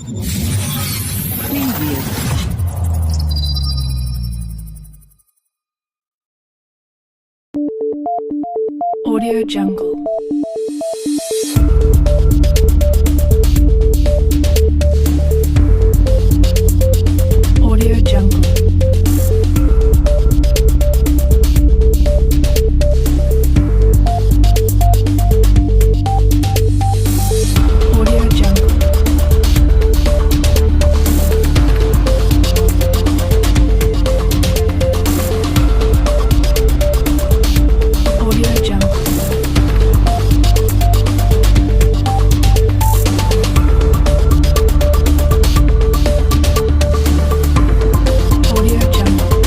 Preview. Audio Jungle. Audio Jungle. Audio Jungle. Audio Jungle. Audio Jungle.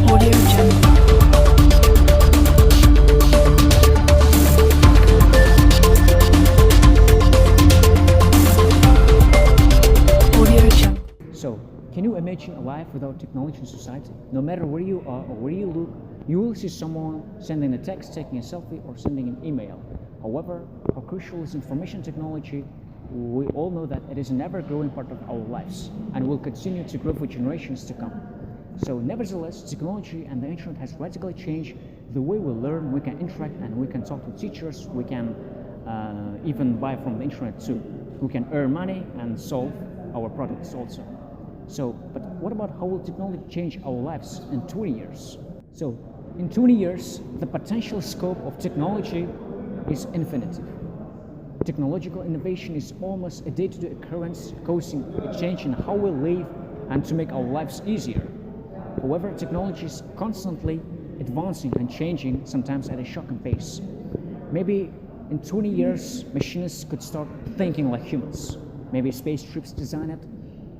Audio Jungle. Audio Jungle. So, can you imagine a life without technology in society? No matter where you are or where you look, you will see someone sending a text, taking a selfie, or sending an email. However, how crucial is information technology? We all know that it is an ever-growing part of our lives and will continue to grow for generations to come. So, nevertheless, technology and the internet has radically changed the way we learn, we can interact, and we can talk to teachers, we can even buy from the internet too. We can earn money and solve our products also. So, but what about how will technology change our lives in 20 years? So, in 20 years, the potential scope of technology is infinite. Technological innovation is almost a day-to-day occurrence, causing a change in how we live and to make our lives easier. However, technology is constantly advancing and changing, sometimes at a shocking pace. Maybe in 20 years, machines could start thinking like humans. Maybe space trips designed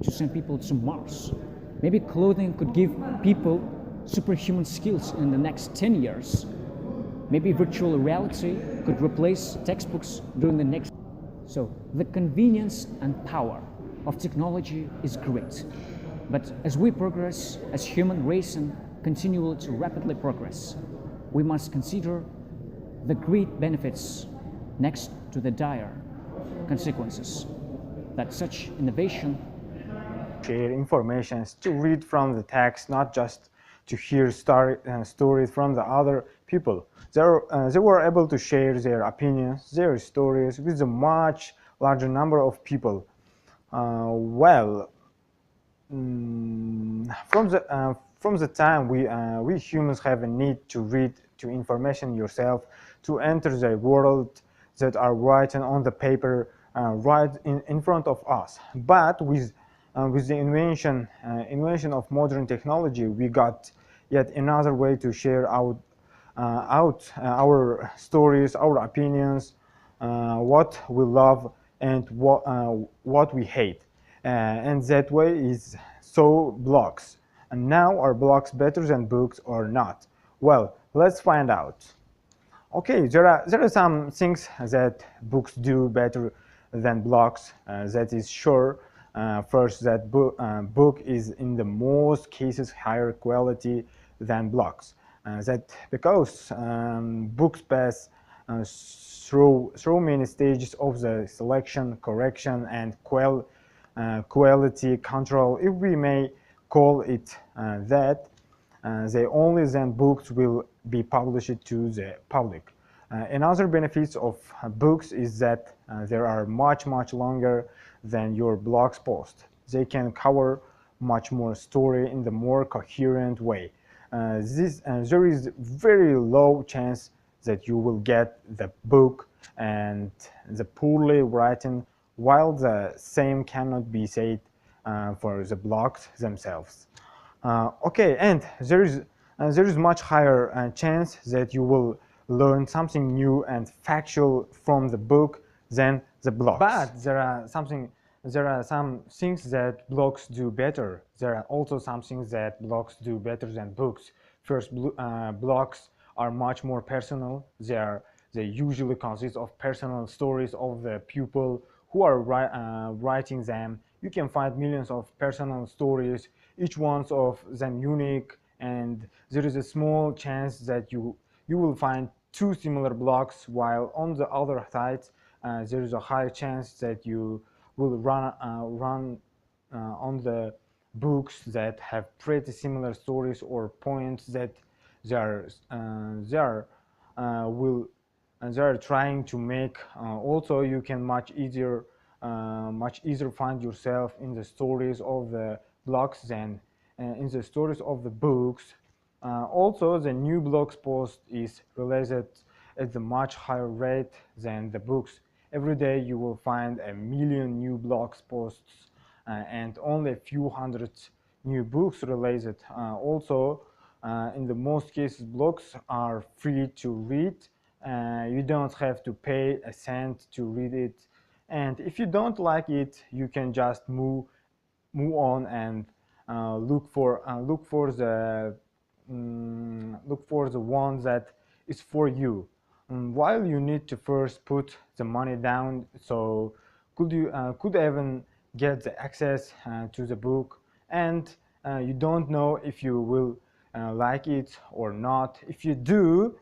to send people to Mars. Maybe clothing could give people superhuman skills in the next 10 years. Maybe virtual reality could replace textbooks during the next. So the convenience and power of technology is great. But as we progress as human race and continue to rapidly progress, we must consider the great benefits next to the dire consequences that such innovation share information, to read from the text, not just to hear stories from the other people. They were able to share their opinions, their stories with a much larger number of people. From the time we humans have a need to read to information yourself, to enter the world that are written on the paper right in front of us. But with the invention of modern technology, we got yet another way to share out our stories, our opinions, what we love and what we hate. And that way is so blogs. And now, are blogs better than books or not? Well, let's find out. Okay, there are some things that books do better than blogs. That is sure. First, that book is in the most cases higher quality than blogs. That because books pass through many stages of the selection, correction, and quality control, if we may call it that. The only then books will be published to the public. Another benefits of books is that they are much longer than your blog's post. They can cover much more story in the more coherent way. There is very low chance that you will get the book and the poorly written, while the same cannot be said for the blogs themselves. Okay, and there is much higher chance that you will learn something new and factual from the book than the blogs. But there are some things that blogs do better. There are also some things that blogs do better than books. First, blogs are much more personal. They usually consist of personal stories of the people who are writing them. You can find millions of personal stories, each one of them unique and there is a small chance that you will find two similar blocks, while on the other side there is a high chance that you will run on the books that have pretty similar stories or points that they are will they are trying to make. Also, you can much easier find yourself in the stories of the blogs than in the stories of the books. Also, the new blogs post is released at a much higher rate than the books. Every day you will find a million new blogs posts and only a few hundred new books released. Also, in the most cases, blogs are free to read. You don't have to pay a cent to read it, and if you don't like it, you can just move on and look for the one that is for you. While you need to first put the money down, so could even get the access to the book, and you don't know if you will like it or not. If you do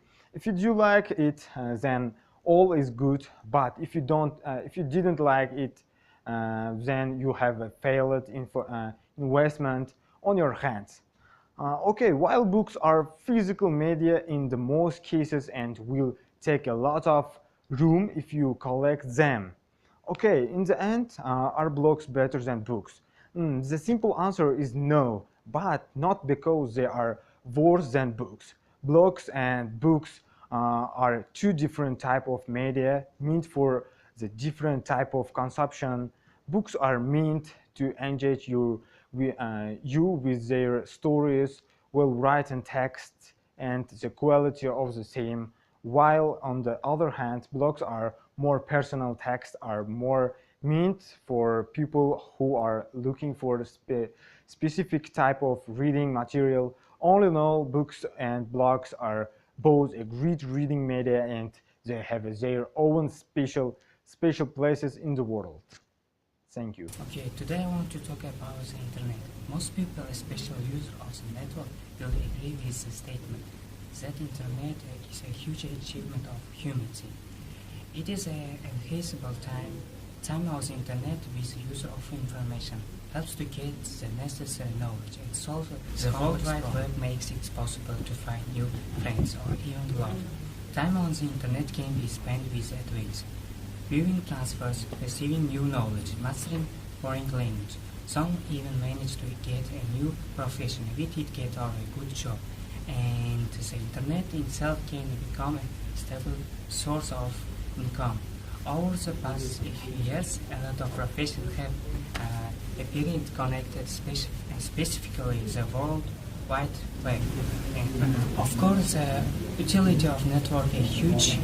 like it, then all is good. But if you didn't like it, then you have a failed investment on your hands. Okay, while books are physical media in the most cases and will take a lot of room if you collect them. Okay, in the end, are blogs better than books? The simple answer is no, but not because they are worse than books. Blogs and books are two different type of media meant for the different type of consumption. Books are meant to engage you with their stories, well-written text, and the quality of the same. While on the other hand, blogs are more personal text, are more meant for people who are looking for a specific type of reading material. All in all, books and blogs are both a great reading media, and they have their own special places in the world. Thank you. Okay, today I want to talk about the internet. Most people, especially users of the network, will agree with the statement that internet is a huge achievement of humanity. It is a feasible time of the internet with use of information, helps to get the necessary knowledge and solve the World Wide Web makes it possible to find new friends or even love. Time on the internet can be spent with advice, viewing transfers, receiving new knowledge, mastering foreign language. Some even manage to get a new profession with it, get or a good job. And the internet itself can become a stable source of income. Over the past few years, a lot of professions have appeared connected, specifically the World Wide Web. And of course, the utility of network is huge,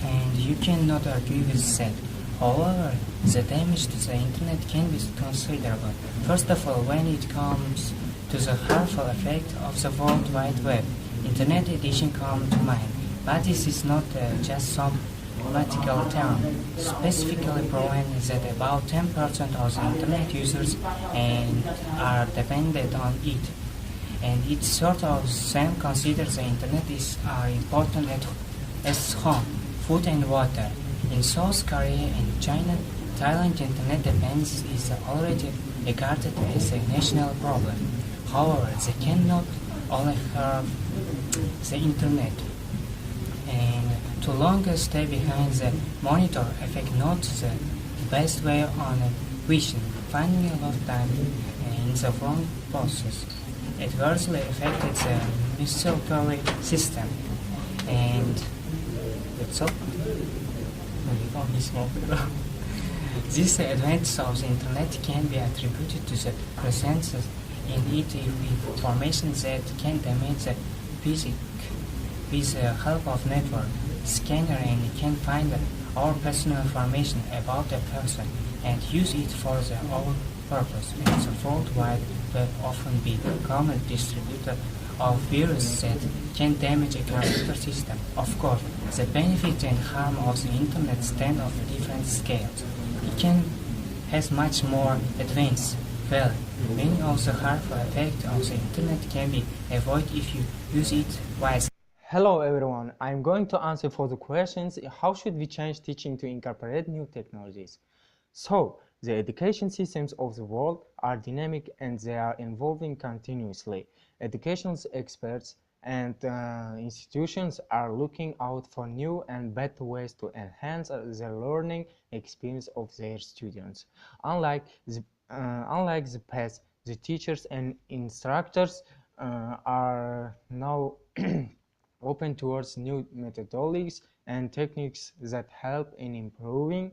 and you cannot argue with that. However, the damage to the internet can be considerable. First of all, when it comes to the harmful effect of the World Wide Web, Internet addiction comes to mind. But this is not just some political term. Specifically proven that about 10% of the internet users are dependent on it. And it's sort of same considers the internet is important as home, food and water. In South Korea and China, Thailand internet dependence is already regarded as a national problem. However, they cannot only have the internet and to longer stay behind the monitor affect not the best way on a vision, finding a lot of time in the wrong process. Adversely affected the muscular system, and that's all. This advantage of the internet can be attributed to the presence in it of information that can damage the physics with the help of network scanner, and can find our personal information about a person and use it for their own purpose. And the World Wide Web often be a common distributor of viruses that can damage a computer system. Of course, the benefit and harm of the internet stand on different scales. It has much more advanced well. Many of the harmful effects of the internet can be avoided if you use it wisely. Hello everyone, I'm going to answer for the questions how should we change teaching to incorporate new technologies. So, the education systems of the world are dynamic and they are evolving continuously. Educational experts and institutions are looking out for new and better ways to enhance the learning experience of their students. Unlike the past, the teachers and instructors are now open towards new methodologies and techniques that help in improving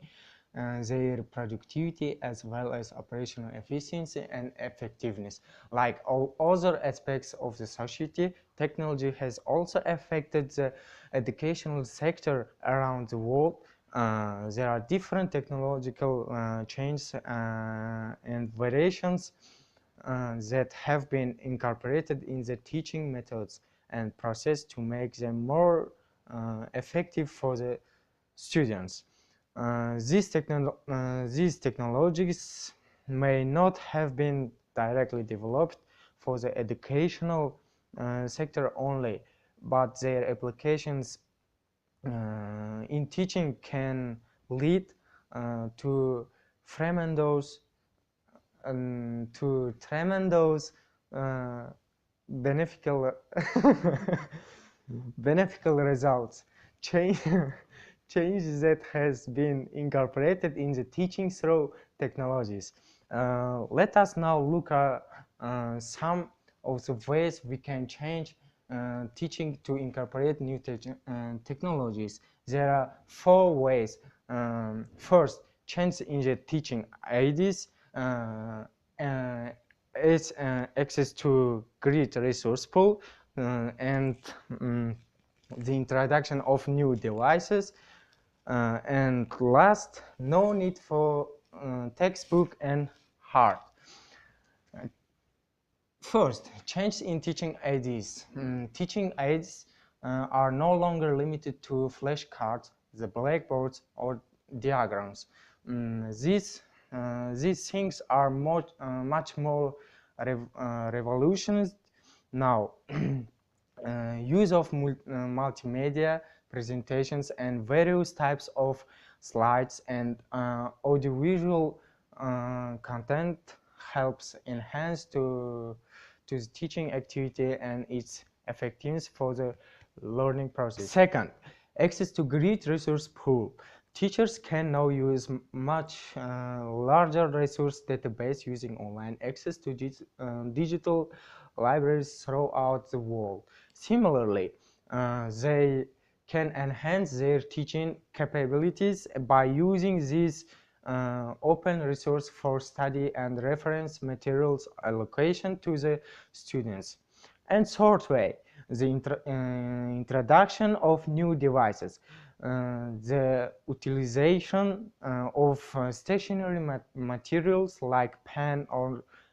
their productivity as well as operational efficiency and effectiveness. Like all other aspects of the society, technology has also affected the educational sector around the world. There are different technological changes and variations that have been incorporated in the teaching methods and process to make them more effective for the students. These technologies may not have been directly developed for the educational sector only, but their applications in teaching can lead to tremendous beneficial beneficial results. Change change that has been incorporated in the teaching through technologies. Let us now look at some of the ways we can change teaching to incorporate new technologies. There are 4 ways. First, change in the teaching aids. It's access to great resource pool and the introduction of new devices. And last, no need for textbook and hard. First, change in teaching aids. Teaching aids are no longer limited to flashcards, the blackboards, or diagrams. These things are much more revolutionized now. Use of multimedia presentations and various types of slides and audiovisual content helps enhance to the teaching activity and its effectiveness for the learning process. Second, access to great resource pool. Teachers can now use much larger resource database using online access to digital libraries throughout the world. Similarly, they can enhance their teaching capabilities by using these open resource for study and reference materials allocation to the students. And third way, the introduction of new devices. The utilization of stationary materials like pen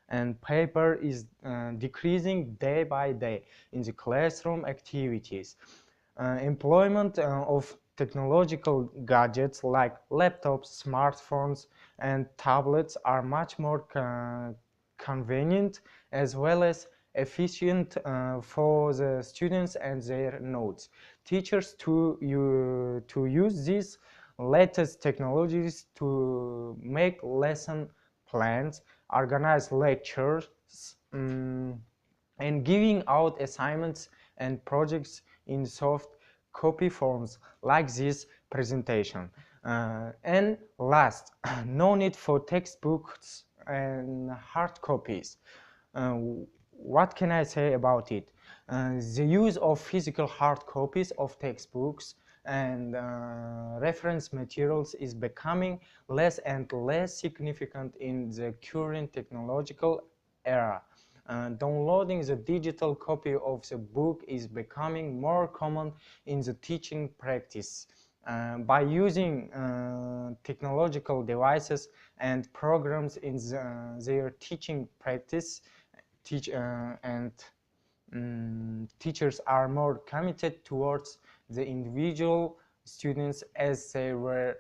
and paper is decreasing day by day in the classroom activities. Employment of technological gadgets like laptops, smartphones, and tablets are much more convenient as well as efficient for the students and their notes. Teachers to use these latest technologies to make lesson plans, organize lectures, and giving out assignments and projects in soft copy forms like this presentation. And last, no need for textbooks and hard copies. What can I say about it? The use of physical hard copies of textbooks and reference materials is becoming less and less significant in the current technological era. Downloading the digital copy of the book is becoming more common in the teaching practice. By using technological devices and programs in their teaching practice, teachers are more committed towards the individual students as they were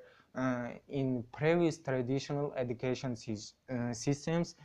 in previous traditional education systems.